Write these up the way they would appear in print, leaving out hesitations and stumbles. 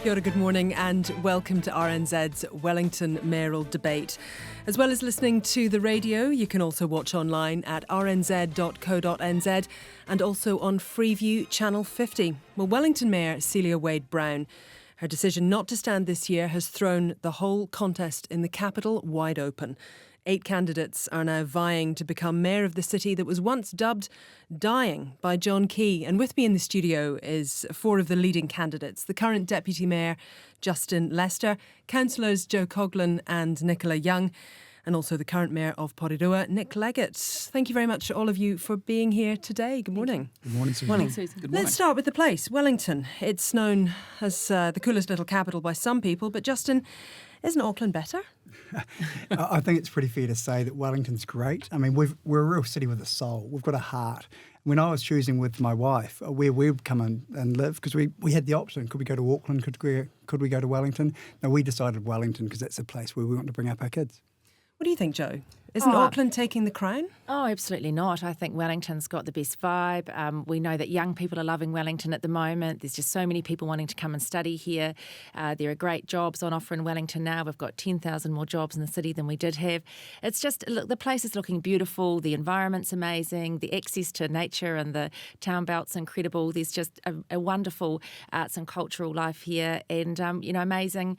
Kia ora, good morning and welcome to RNZ's Wellington Mayoral debate. As well as listening to the radio, you can also watch online at rnz.co.nz and also on Freeview Channel 50. Well, Wellington Mayor Celia Wade-Brown, her decision not to stand this year has thrown the whole contest in the capital wide open. 8 candidates are now vying to become mayor of the city that was once dubbed Dying by John Key. And with me in the studio is 4 of the leading candidates: the current Deputy Mayor, Justin Lester, councillors Joe Coughlan and Nicola Young, and also the current Mayor of Porirua, Nick Leggett. Thank you very much, all of you, for being here today. Good morning. Good morning, Susie. Morning. Good morning. Let's start with the place, Wellington. It's known as the coolest little capital by some people, but Justin, isn't Auckland better? I think it's pretty fair to say that Wellington's great. I mean, we're a real city with a soul. We've got a heart. When I was choosing with my wife where we'd come in and live, because we had the option, could we go to Auckland, could we go to Wellington? No, we decided Wellington because that's the place where we want to bring up our kids. What do you think, Joe? Isn't Auckland taking the crown? Oh, absolutely not. I think Wellington's got the best vibe. We know that young people are loving Wellington at the moment. There's just so many people wanting to come and study here. There are great jobs on offer in Wellington now. We've got 10,000 more jobs in the city than we did have. It's just, look, the place is looking beautiful. The environment's amazing. The access to nature and the town belt's incredible. There's just a wonderful arts and cultural life here, and, amazing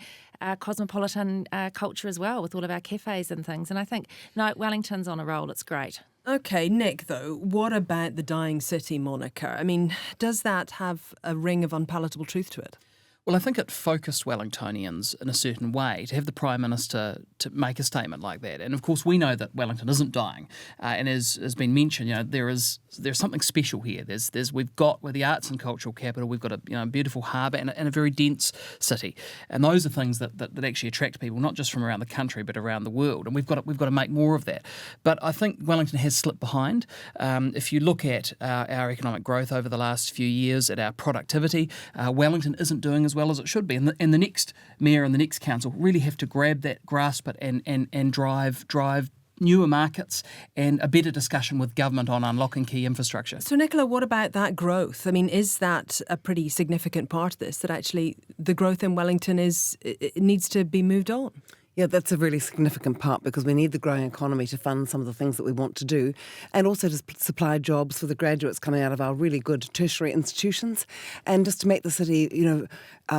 cosmopolitan culture as well, with all of our cafes and things. And I think, no, Wellington's on a roll. It's great. OK, Nick, though, what about the dying city moniker? I mean, does that have a ring of unpalatable truth to it? Well, I think it focused Wellingtonians in a certain way to have the Prime Minister to make a statement like that. And of course, we know that Wellington isn't dying. And as has been mentioned, there's something special here. We're the arts and cultural capital. We've got a beautiful harbour and a very dense city. And those are things that actually attract people, not just from around the country, but around the world. And we've got to make more of that. But I think Wellington has slipped behind. If you look at our economic growth over the last few years, at our productivity, Wellington isn't doing as well as it should be. And the next mayor and the next council really have to grasp it and drive newer markets and a better discussion with government on unlocking key infrastructure. So, Nicola, what about that growth? I mean, is that a pretty significant part of this, that actually the growth in Wellington it needs to be moved on? Yeah, that's a really significant part, because we need the growing economy to fund some of the things that we want to do, and also to supply jobs for the graduates coming out of our really good tertiary institutions, and just to make the city,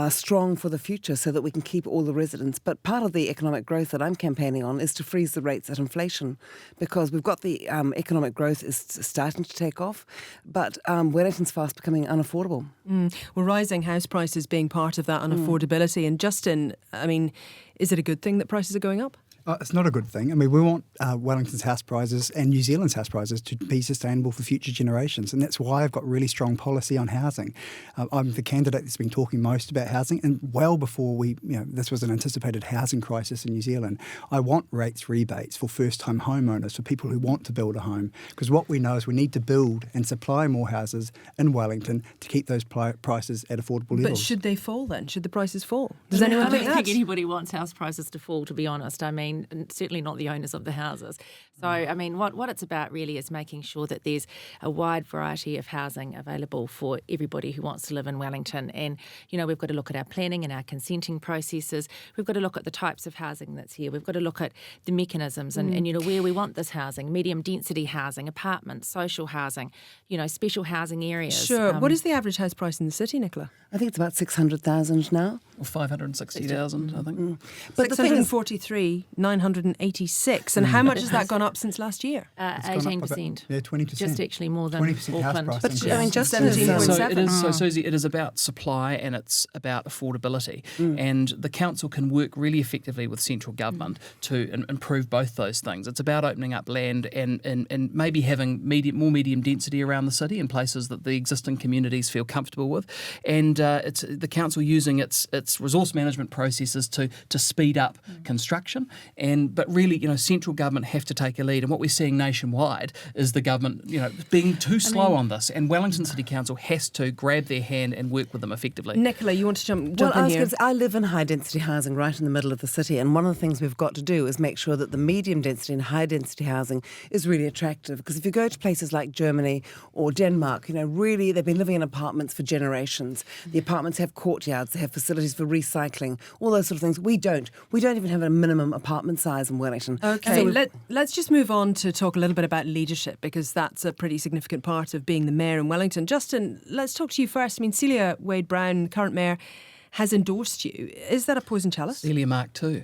strong for the future so that we can keep all the residents. But part of the economic growth that I'm campaigning on is to freeze the rates at inflation, because we've got the economic growth is starting to take off, but Wellington's fast becoming unaffordable. Well, rising house prices being part of that unaffordability. And Justin, I mean, is it a good thing that prices are going up? It's not a good thing. I mean, we want Wellington's house prices and New Zealand's house prices to be sustainable for future generations, and that's why I've got really strong policy on housing. I'm the candidate that's been talking most about housing, and well before this was an anticipated housing crisis in New Zealand. I want rates rebates for first-time homeowners, for people who want to build a home, because what we know is we need to build and supply more houses in Wellington to keep those prices at affordable levels. But should they fall then? Should the prices fall? Does anyone think that? I don't think anybody wants house prices to fall, to be honest. I mean, certainly not the owners of the houses. So, I mean, what it's about really is making sure that there's a wide variety of housing available for everybody who wants to live in Wellington. And, we've got to look at our planning and our consenting processes. We've got to look at the types of housing that's here. We've got to look at the mechanisms and where we want this housing: medium density housing, apartments, social housing, special housing areas. Sure. What is the average house price in the city, Nicola? I think it's about 600,000 now. Or 560,000, I think. But 643, 986. And how much has that gone up since last year? 18%. Yeah, 20%. Just actually more than 20% house Auckland. price. But increase. I mean, just 17.7. Susie, it is about supply and it's about affordability. And the council can work really effectively with central government to improve both those things. It's about opening up land and maybe having more medium density around the city in places that the existing communities feel comfortable with. And it's the council using its resource management processes to speed up construction. But really, central government have to take a lead. And what we're seeing nationwide is the government, being too slow on this. And Wellington City Council has to grab their hand and work with them effectively. Nicola, you want to jump in here? I live in high density housing right in the middle of the city, and one of the things we've got to do is make sure that the medium density and high density housing is really attractive. Because if you go to places like Germany or Denmark, really they've been living in apartments for generations. The apartments have courtyards, they have facilities for recycling, all those sort of things. We don't even have a minimum apartment size in Wellington. Okay, So let's just move on to talk a little bit about leadership, because that's a pretty significant part of being the mayor in Wellington. Justin, let's talk to you first. I mean, Celia Wade-Brown, current mayor, has endorsed you. Is that a poison chalice? Celia Mark too.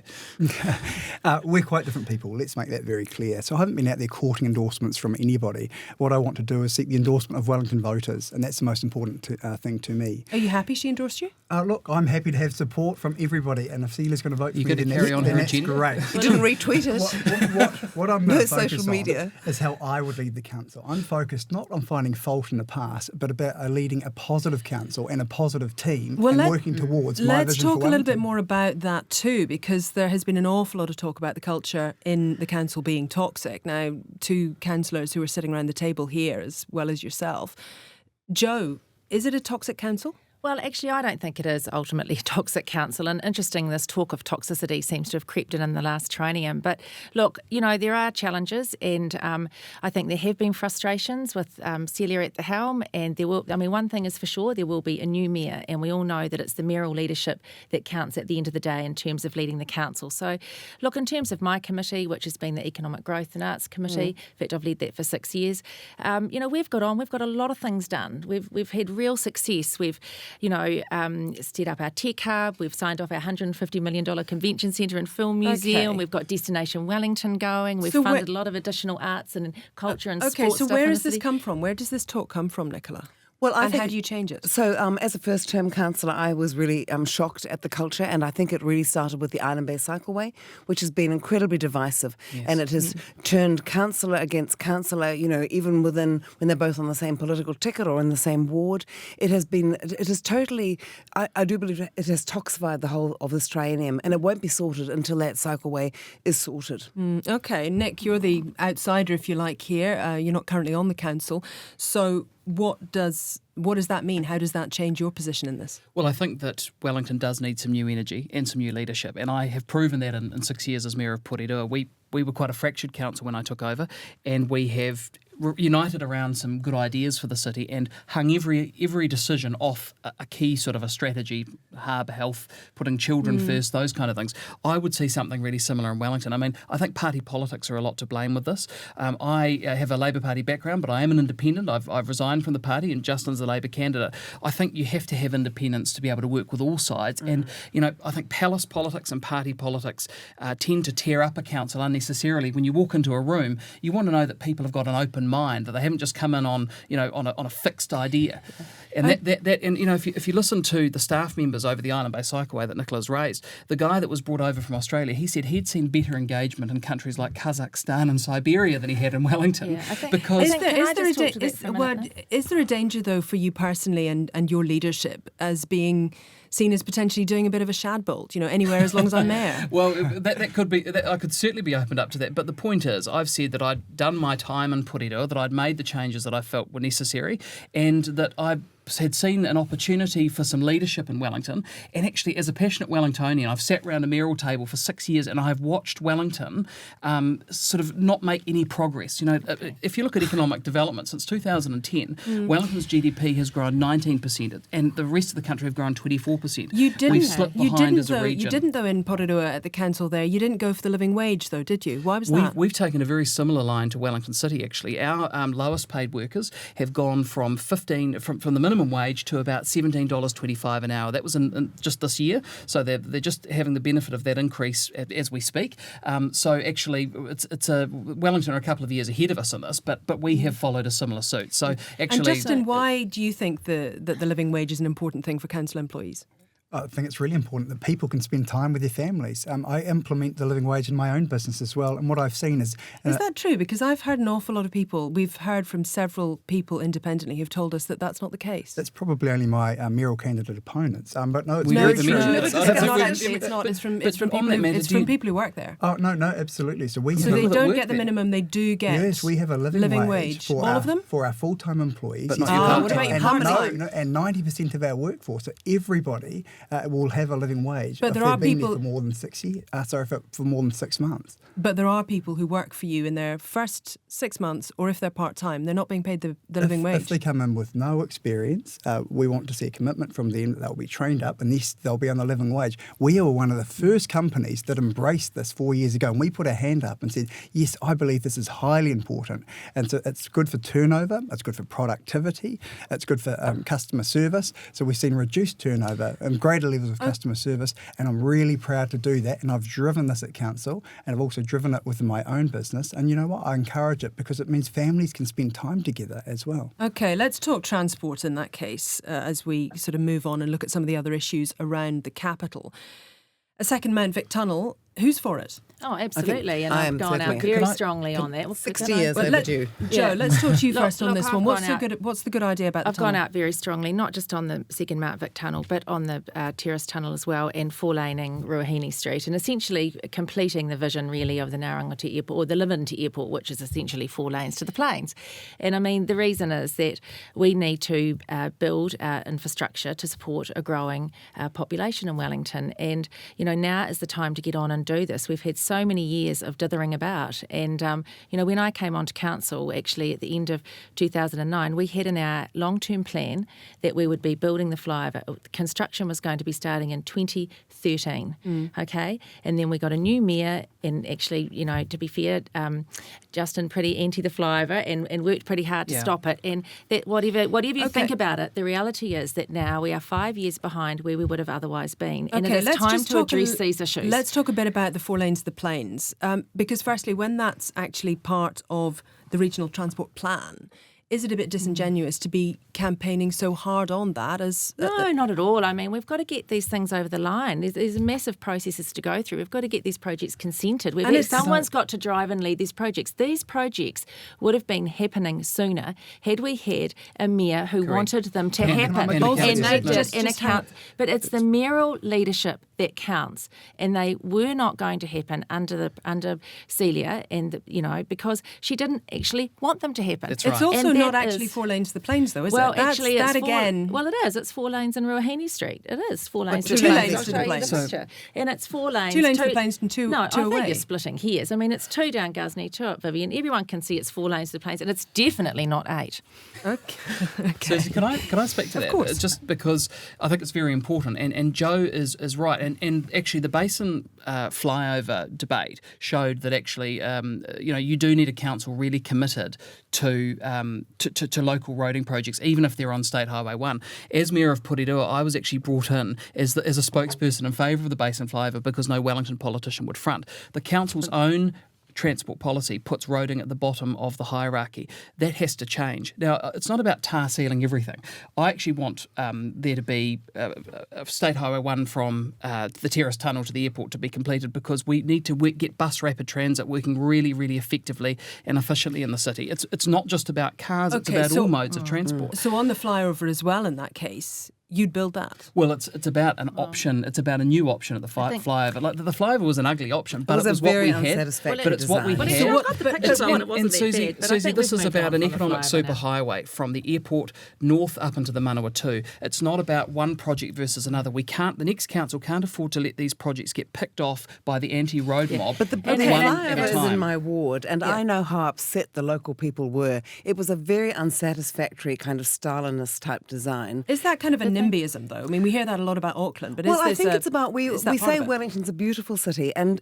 We're quite different people. Let's make that very clear. So I haven't been out there courting endorsements from anybody. What I want to do is seek the endorsement of Wellington voters, and that's the most important thing to me. Are you happy she endorsed you? Look, I'm happy to have support from everybody, and if Celia's going to vote for me, You're going to carry on her that's agenda? great. you didn't retweet it. What I'm No going to social focus media. on is how I would lead the council. I'm focused not on finding fault in the past, but about leading a positive council and a positive team working towards my let's vision for talk a little bit Wellington. more about that too, because there has been an awful lot of talk about the culture in the council being toxic. Now, two councillors who are sitting around the table here, as well as yourself. Joe, is it a toxic council? Well, actually, I don't think it is ultimately a toxic council. And interesting, this talk of toxicity seems to have crept in the last triennium. But look, there are challenges, and I think there have been frustrations with Celia at the helm. And there will, one thing is for sure, there will be a new mayor, and we all know that it's the mayoral leadership that counts at the end of the day in terms of leading the council. So, look, in terms of my committee, which has been the Economic Growth and Arts Committee, in fact, I've led that for 6 years. We've got a lot of things done. We've had real success. We've set up our tech hub. We've signed off our $150 million convention centre and film museum. Okay. We've got Destination Wellington going. We've funded a lot of additional arts and culture and sports Okay, so stuff where in does the this city. come from? Where does this talk come from, Nicola? Well, And how do you change it? So as a first-term councillor, I was really shocked at the culture, and I think it really started with the Island-based cycleway, which has been incredibly divisive. Yes. And it has turned councillor against councillor, even within, when they're both on the same political ticket or in the same ward. It has totally, I do believe it has toxified the whole of this triennium, and it won't be sorted until that cycleway is sorted. Okay, Nick, you're the outsider, if you like, here. You're not currently on the council. So what does that mean? How does that change your position in this? Well, I think that Wellington does need some new energy and some new leadership, and I have proven that in 6 years as Mayor of Porirua. We were quite a fractured council when I took over, and we have united around some good ideas for the city and hung every decision off a key sort of a strategy, harbour health, putting children first, those kind of things. I would see something really similar in Wellington. I mean, I think party politics are a lot to blame with this. I have a Labour Party background, but I am an independent. I've resigned from the party, and Justin's the Labour candidate. I think you have to have independence to be able to work with all sides. And, I think palace politics and party politics tend to tear up a council unnecessarily. When you walk into a room, you want to know that people have got an open mind, that they haven't just come in on a fixed idea. And if you listen to the staff members over the Island-based cycleway that Nicola's raised, the guy that was brought over from Australia, he said he'd seen better engagement in countries like Kazakhstan and Siberia than he had in Wellington. Yeah, I think- because Is there a danger, though, for you personally and your leadership as being seen as potentially doing a bit of a shadbolt, anywhere as long as I'm mayor? Well, that could be. I could certainly be opened up to that. But the point is, I've said that I'd done my time in Porirua, that I'd made the changes that I felt were necessary, and that I had seen an opportunity for some leadership in Wellington. And actually, as a passionate Wellingtonian, I've sat around a mayoral table for 6 years, and I've watched Wellington sort of not make any progress. If you look at economic development since 2010, Wellington's GDP has grown 19%, and the rest of the country have grown 24%. You didn't. We've slipped behind as a region. You didn't, though, in Porirua at the council there. You didn't go for the living wage, though, did you? Why was that? We've taken a very similar line to Wellington City, actually. Our lowest paid workers have gone from from the minimum wage to about $17.25 an hour. That was in just this year, so they're just having the benefit of that increase as we speak. So actually, Wellington are a couple of years ahead of us in this, but we have followed a similar suit. So actually, and Justin, why do you think that the living wage is an important thing for council employees? I think it's really important that people can spend time with their families. I implement the living wage in my own business as well, and what I've seen is... Is that true? Because I've heard an awful lot of people, we've heard from several people independently who've told us that that's not the case. That's probably only my mayoral candidate opponents, but no, it's We very heard true. them No, It's it's not- not actually. It's not. It's from people who work there. Oh, no, absolutely. So we So have they that don't work get the there. minimum, they do get Yes, we have a living wage. for All of them? For our full-time employees. But Yes, not your we part-time. do. What about your And part-time? and 90% of our workforce, so everybody will have a living wage But if there they've are been people there for more than for more than 6 months. But there are people who work for you in their first 6 months, or if they're part-time, they're not being paid the living wage. If they come in with no experience, we want to see a commitment from them that they'll be trained up and they'll be on the living wage. We were one of the first companies that embraced this 4 years ago, and we put our hand up and said, yes, I believe this is highly important. And so it's good for turnover, it's good for productivity, it's good for customer service. So we've seen reduced turnover and greater levels of customer service, and I'm really proud to do that. And I've driven this at council, and I've also driven it within my own business. And you know what? I encourage it because it means families can spend time together as well. OK, let's talk transport in that case as we sort of move on and look at some of the other issues around the capital. A second Mount Vic tunnel, who's for it? Oh, absolutely. And I've gone out certainly. very strongly on that. 60 years overdue. Joe, let's talk to you Look, first on look, this I've one. gone What's the good idea about the I've tunnel? gone out very strongly, not just on the second Mount Vic tunnel, but on the terrace tunnel as well, and four-laning Ruahine Street, and essentially completing the vision really of the Narangata Airport, or the Leggett Airport, which is essentially 4 lanes to the plains. And I mean, the reason is that we need to build infrastructure to support a growing population in Wellington. And, you know, now is the time to get on and do this. We've had so many years of dithering about. And, you know, when I came onto council, actually at the end of 2009, we had in our long-term plan that we would be building the flyover. Construction was going to be starting in 2013, okay? And then we got a new mayor, and actually, you know, to be fair, Justin pretty anti the flyover and worked pretty hard to stop it. And that whatever you think about it, the reality is that now we are 5 years behind where we would have otherwise been. And it is time to address these issues. Let's talk a bit about the 4 lanes to the plains. Because firstly, when that's actually part of the regional transport plan, is it a bit disingenuous to be campaigning so hard on that? No, not at all. I mean, we've got to get these things over the line. There's massive processes to go through. We've got to get these projects consented. Someone's got to drive and lead these projects. These projects would have been happening sooner had we had a mayor who wanted them to happen. And they did in account. But it's the mayoral leadership that counts, and they were not going to happen under Celia, and because she didn't actually want them to happen. That's right. It's also not actually 4 lanes to the plains, though, is it? Well, actually, it's again. Well, it is. It's 4 lanes in Ruahine Street. It is 4 lanes. But 2 lanes to the plains. And it's 4 lanes. 2 lanes to the plains and two I away. think you're splitting hairs. I mean, it's 2 down Ghuznee, 2 up Vivian. Everyone can see it's 4 lanes to the plains, and it's definitely not 8. Okay. Susie, can I speak to that? Of course. Just because I think it's very important, and Joe is right. And actually, the basin flyover debate showed that actually, you do need a council really committed to local roading projects, even if they're on State Highway 1. As Mayor of Porirua, I was actually brought in as a spokesperson in favour of the basin flyover because no Wellington politician would front. The council's own transport policy puts roading at the bottom of the hierarchy. That has to change. Now, it's not about tar sealing everything. I actually want there to be State Highway 1 from the Terrace Tunnel to the airport to be completed because we need to get bus rapid transit working really, really effectively and efficiently in the city. It's not just about cars, it's about all modes of transport. So on the flyover as well, in that case, you'd build that? Well, it's about an option. It's about a new option at the flyover. Like the flyover was an ugly option, but it was what we had. But it's what we had. And Susie, this is about an economic superhighway from the airport north up into the Manawatu. It's not about one project versus another. The next council can't afford to let these projects get picked off by the anti-road mob. But the flyover is in my ward, and I know how upset the local people were. It was a very unsatisfactory kind of Stalinist type design. Is that kind of a NIMBYism, though? I mean, we hear that a lot about Auckland, but I think it's about we say Wellington's a beautiful city, and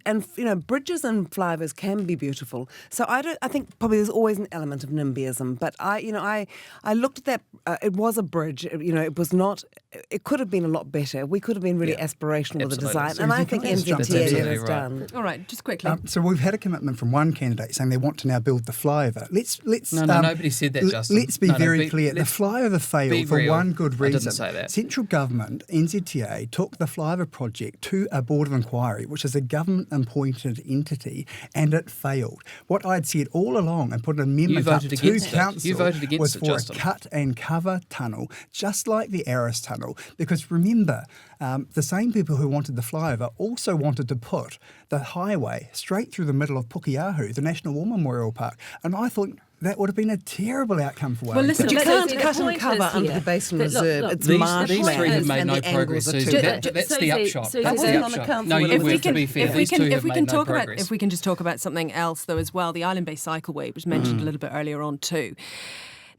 bridges and flyovers can be beautiful. So I think probably there's always an element of NIMBYism. But I looked at that. It was a bridge. It was not. It could have been a lot better. We could have been really aspirational with the design, and I think NZTA has done. All right, just quickly. So we've had a commitment from one candidate saying they want to now build the flyover. Let's. No, nobody said that, Justin. Let's be very clear. The flyover failed for one good reason. I didn't say that. Central government, NZTA, took the flyover project to a board of inquiry, which is a government-appointed entity, and it failed. What I'd said all along and put an amendment up to council was for a cut and cover tunnel, just like the Aris tunnel. Because remember, the same people who wanted the flyover also wanted to put the highway straight through the middle of Pukeahu, the National War Memorial Park. And I thought, that would have been a terrible outcome for Well, Wellington. listen, But you let's- can't the cut and point cover is under here the Basin that- Reserve. look, It's These marshland three have made and no the progress, angles are Susie. too That's big. the upshot. Susie, That's Susie, the on the upshot. council No, when you it was- would, to be fair. These two have made no progress. if we can just talk about something else though as well, the island-based cycleway was mentioned a little bit earlier on too.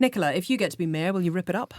Nicola, if you get to be mayor, will you rip it up?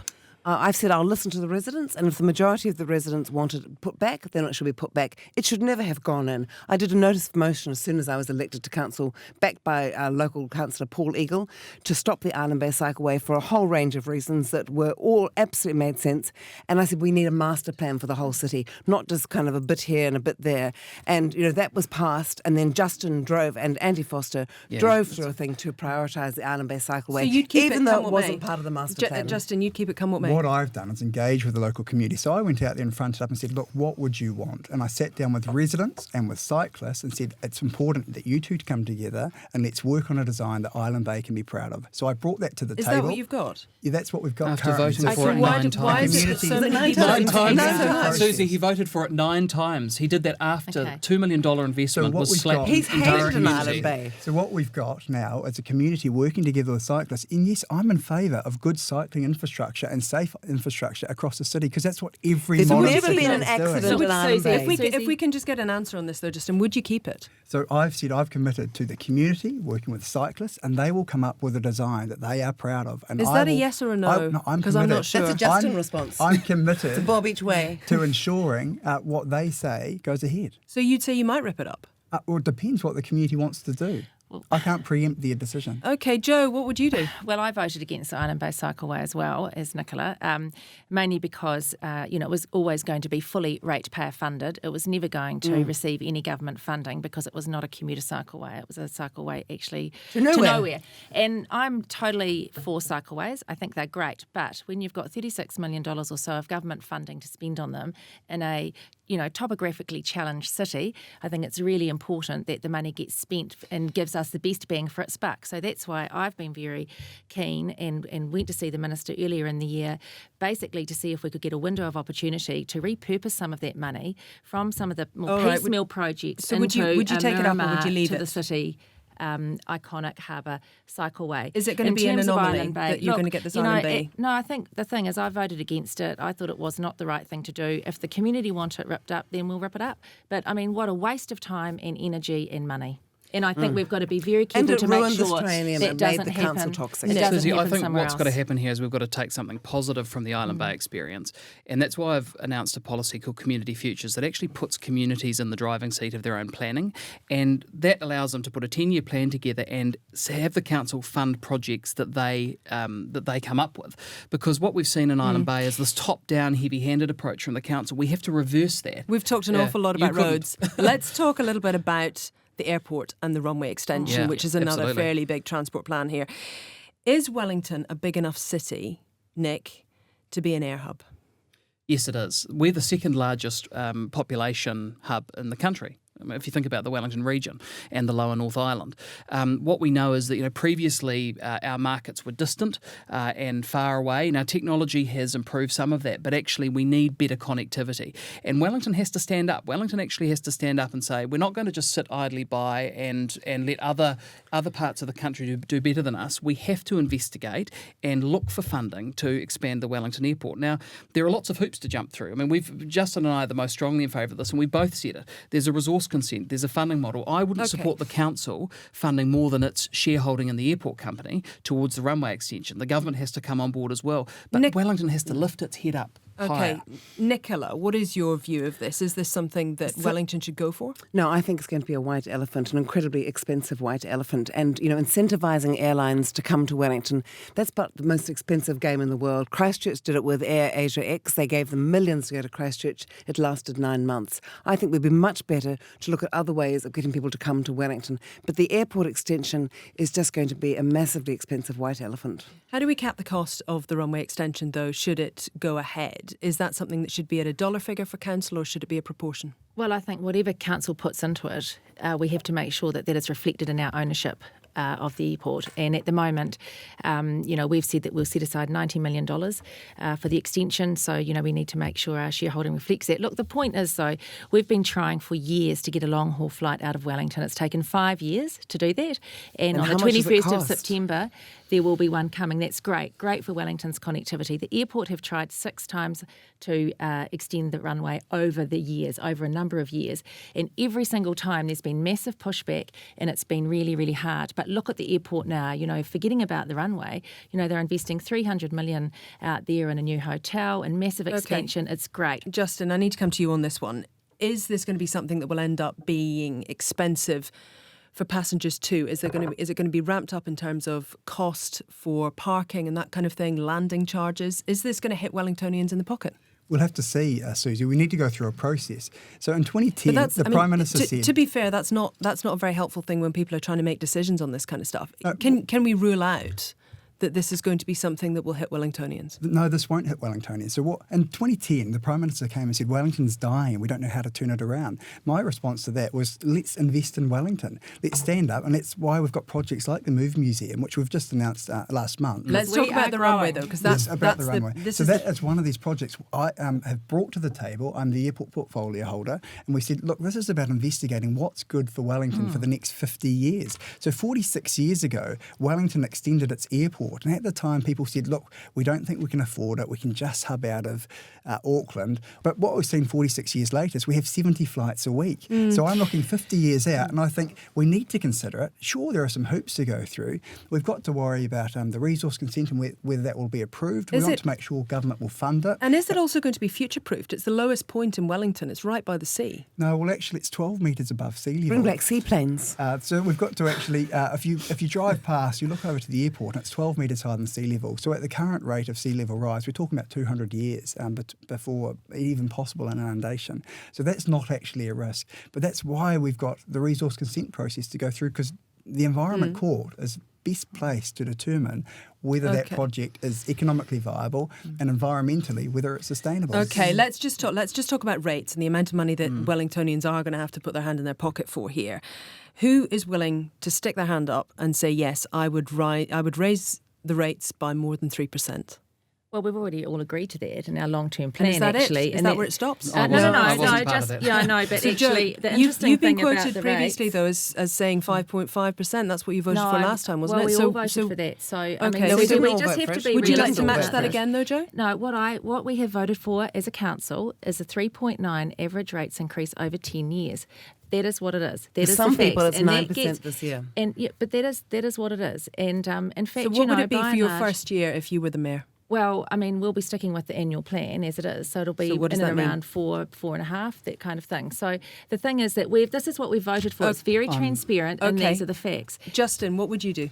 I've said I'll listen to the residents, and if the majority of the residents want it put back, then it should be put back. It should never have gone in. I did a notice of motion as soon as I was elected to council, backed by local councillor Paul Eagle, to stop the Island Bay Cycleway for a whole range of reasons that were all absolutely made sense. And I said we need a master plan for the whole city, not just kind of a bit here and a bit there. And that was passed, and then Justin drove, and Andy Foster drove through a thing to prioritise the Island Bay Cycleway, So you'd keep even it though come it what wasn't may. part of the master plan. Justin, you'd keep it come what may. What I've done is engage with the local community. So I went out there and fronted up and said, look, what would you want? And I sat down with residents and with cyclists and said, it's important that you two come together and let's work on a design that Island Bay can be proud of. So I brought that to the Is table. that what you've got? Yeah, that's what we've got After currently. voting So for it why 9 why is times. it so many Nine people? times. Nine Nine times. times. Susie, he voted for it 9 times. He did that after Okay. $2 million investment what was we've slapped got- He's into the hated an community. Island Bay. So what we've got now is a community working together with cyclists. And yes, I'm in favour of good cycling infrastructure and safe infrastructure across the city because that's what every There's modern never city been an is doing. accident So in Island Susie, Bay. If we can just get an answer on this though, Justin, would you keep it? So I've said I've committed to the community working with cyclists, and they will come up with a design that they are proud of. And Is I that a will- yes or a no? I'm 'Cause I'm committed. not sure. That's a Justin I'm- response. I'm It's a committed Bob each way. to ensuring what they say goes ahead. So you'd say you might rip it up? Well, it depends what the community wants to do. I can't preempt their decision. Okay, Joe, what would you do? Well, I voted against the Island Bay Cycleway as well as Nicola, mainly because it was always going to be fully ratepayer funded. It was never going to receive any government funding because it was not a commuter cycleway. It was a cycleway actually To nowhere. And I'm totally for cycleways. I think they're great, but when you've got $36 million or so of government funding to spend on them in a topographically challenged city, I think it's really important that the money gets spent and gives us the best bang for its buck. So that's why I've been very keen and went to see the Minister earlier in the year, basically to see if we could get a window of opportunity to repurpose some of that money from some of the more piecemeal projects So would you take it up or would you leave to it? the city iconic harbour cycleway. Is it going to be an terms of anomaly Island Bay, that you're going to get this you know, Island Bay? No, I think the thing is I voted against it. I thought it was not the right thing to do. If the community want it ripped up, then we'll rip it up. But, I mean, what a waste of time and energy and money. And I think we've got to be very careful it to make ruined sure Australian that and doesn't made the council happen. toxic. It doesn't Susie, I happen think somewhere what's got to else. happen here is we've got to take something positive from the Island Bay experience. And that's why I've announced a policy called Community Futures that actually puts communities in the driving seat of their own planning. And that allows them to put a 10-year plan together and have the council fund projects that they come up with. Because what we've seen in Island Bay is this top-down, heavy-handed approach from the council. We have to reverse that. We've talked an awful lot you about couldn't. roads. Let's talk a little bit about the airport and the runway extension, Yeah, which is another absolutely. fairly big transport plan here. Is Wellington a big enough city, Nick, to be an air hub? Yes, it is. We're the second largest population hub in the country. If you think about the Wellington region and the Lower North Island, what we know is that previously our markets were distant and far away. Now technology has improved some of that, but actually we need better connectivity. And Wellington has to stand up. Wellington actually has to stand up and say we're not going to just sit idly by and let other parts of the country do better than us. We have to investigate and look for funding to expand the Wellington Airport. Now there are lots of hoops to jump through. I mean, Justin and I are the most strongly in favour of this, and we both said it. There's a resource consent, there's a funding model. I wouldn't support the council funding more than its shareholding in the airport company towards the runway extension. The government has to come on board as well. But Wellington has to lift its head up higher. Okay, Nicola, what is your view of this? Is this something that Wellington should go for? No, I think it's going to be a white elephant, an incredibly expensive white elephant. And, incentivising airlines to come to Wellington, that's about the most expensive game in the world. Christchurch did it with Air Asia X. They gave them millions to go to Christchurch. It lasted 9 months. I think we'd be much better to look at other ways of getting people to come to Wellington. But the airport extension is just going to be a massively expensive white elephant. How do we cap the cost of the runway extension, though, should it go ahead? Is that something that should be at a dollar figure for council, or should it be a proportion? Well, I think whatever council puts into it, we have to make sure that is reflected in our ownership of the airport. And at the moment, we've said that we'll set aside $90 million for the extension. So, we need to make sure our shareholding reflects that. Look, the point is, though, we've been trying for years to get a long-haul flight out of Wellington. It's taken 5 years to do that. And on the 21st of September, there will be one coming. That's great for Wellington's connectivity. The airport have tried 6 times to extend the runway over a number of years. And every single time there's been massive pushback and it's been really, really hard. But look at the airport now, forgetting about the runway, they're investing $300 million out there in a new hotel and massive expansion. It's great. Justin, I need to come to you on this one. Is this going to be something that will end up being expensive for passengers too? Is it going to be ramped up in terms of cost for parking and that kind of thing, landing charges? Is this going to hit Wellingtonians in the pocket? We'll have to see, Susie. We need to go through a process. So in 2010, Prime Minister said... To be fair, that's not a very helpful thing when people are trying to make decisions on this kind of stuff. Can we rule out that this is going to be something that will hit Wellingtonians? No, this won't hit Wellingtonians. So in 2010, the Prime Minister came and said, Wellington's dying and we don't know how to turn it around. My response to that was, let's invest in Wellington. Let's stand up, and that's why we've got projects like the Move Museum, which we've just announced last month. Let's talk about the runway, though, because that's about the runway. That is one of these projects I have brought to the table. I'm the airport portfolio holder, and we said, look, this is about investigating what's good for Wellington for the next 50 years. So 46 years ago, Wellington extended its airport. And at the time, people said, look, we don't think we can afford it. We can just hub out of Auckland. But what we've seen 46 years later is we have 70 flights a week. So I'm looking 50 years out, and I think we need to consider it. Sure, there are some hoops to go through. We've got to worry about the resource consent and whether that will be approved. We want to make sure government will fund it. And is it also going to be future-proofed? It's the lowest point in Wellington. It's right by the sea. No, well, actually, it's 12 metres above sea level. Bring back seaplanes. So we've got to actually, if you drive past, you look over to the airport, and it's 12 metres higher than sea level. So at the current rate of sea level rise, we're talking about 200 years before even possible an inundation. So that's not actually a risk. But that's why we've got the resource consent process to go through, because the Environment Court is best placed to determine whether that project is economically viable and environmentally whether it's sustainable. Okay, let's just talk about rates and the amount of money that Wellingtonians are going to have to put their hand in their pocket for here. Who is willing to stick their hand up and say, yes, I would raise the rates by more than 3%? Well, we've already all agreed to that in our long-term plan, is that actually. Is that where it stops? No, I know, but so actually, Joe, the interesting you've been thing about quoted the previously, rates, though, as saying 5.5%. That's what you voted for last time, wasn't it? We all voted for that. So, okay. I mean, so we just have to be Would you like to match about that it. again, though, Joe? No, what we have voted for as a council is a 3.9 average rates increase over 10 years. That is what it is. That is some the people, facts. it's 9% this year. But that is what it is. And in fact, so what would it be for your first year if you were the mayor? Well, I mean, we'll be sticking with the annual plan as it is. So it'll be in and around 4.5, that kind of thing. So the thing is that this is what we've voted for. It's very transparent, and these are the facts. Justin, what would you do?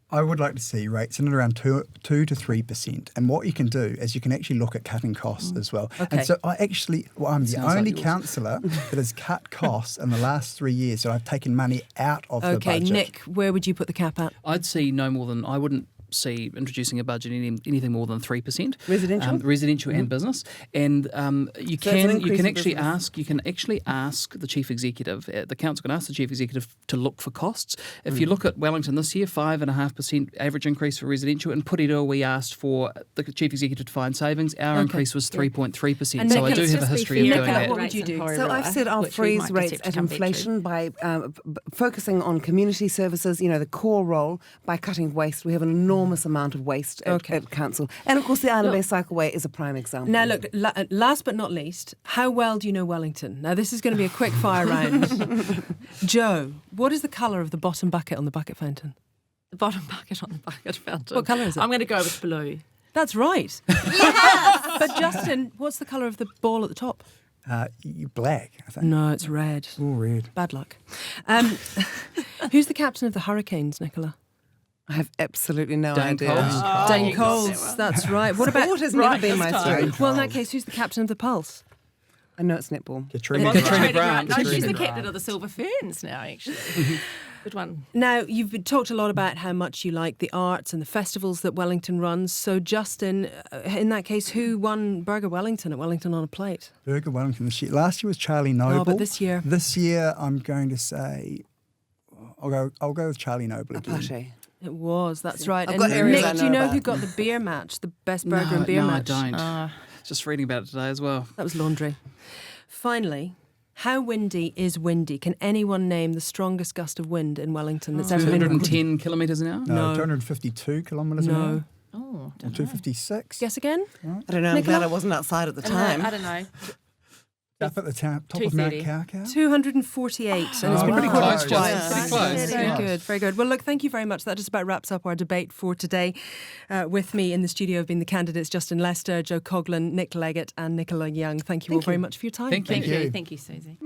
I would like to see rates in and around 2 to 3%. And what you can do is you can actually look at cutting costs as well. Okay. And so I'm the only councillor that has cut costs in the last 3 years. So I've taken money out of the budget. Okay, Nick, where would you put the cap at? I'd see no more than, I wouldn't see introducing a budget anything more than 3%. Residential? And business. And you can actually ask the chief executive, the council can ask the chief executive to look for costs. If you look at Wellington this year, 5.5% average increase for residential. In Puriroa, we asked for the chief executive to find savings. Our increase was 3.3%. So I do have a history of doing that. What would you do? So I've said I'll freeze rates at inflation by focusing on community services, the core role, by cutting waste. We have an enormous amount of waste at council. And of course the Island Bay Cycleway is a prime example. Now look, last but not least, how well do you know Wellington? Now this is going to be a quick fire round. Joe, what is the colour of the bottom bucket on the bucket fountain? The bottom bucket on the bucket fountain. What colour is it? I'm going to go with blue. That's right. Yes! But Justin, what's the colour of the ball at the top? Black, I think. No, it's red. Oh, red. Bad luck. Who's the captain of the Hurricanes, Nicola? I have absolutely no Dane idea. Coles. Dane Coles, that's right. What about... Sport has never been my strength. Well, in that case, who's the captain of the Pulse? I know it's netball. Katrina Brown. No, she's the captain of the Silver Ferns now, actually. Good one. Now, you've talked a lot about how much you like the arts and the festivals that Wellington runs. So, Justin, in that case, who won Burger Wellington at Wellington on a Plate? Burger Wellington this year. Last year was Charlie Noble. Oh, but this year? This year, I'm going to say... I'll go with Charlie Noble again. Apache. It was, that's right. I've And got areas Nick, I do you know know about. who got the beer match, the best burger and beer no, match? I don't. Just reading about it today as well. That was laundry. Finally, how windy is windy? Can anyone name the strongest gust of wind in Wellington that's ever been 210 kilometres an hour? No, No. 252 kilometres an hour. No. Oh, Or 256. Guess again? I don't know. I'm Nicola? glad I wasn't outside at the I time. don't know. Up at the top of Mount 230. Cowcow. 248, and it's been pretty recorded close, twice. Jess. Pretty close, Very yeah. good, very good. Well, look, thank you very much. That just about wraps up our debate for today. With me in the studio have been the candidates Justin Lester, Joe Coughlan, Nick Leggett and Nicola Young. Thank you all very much for your time. Thank you. Thank you, Susie.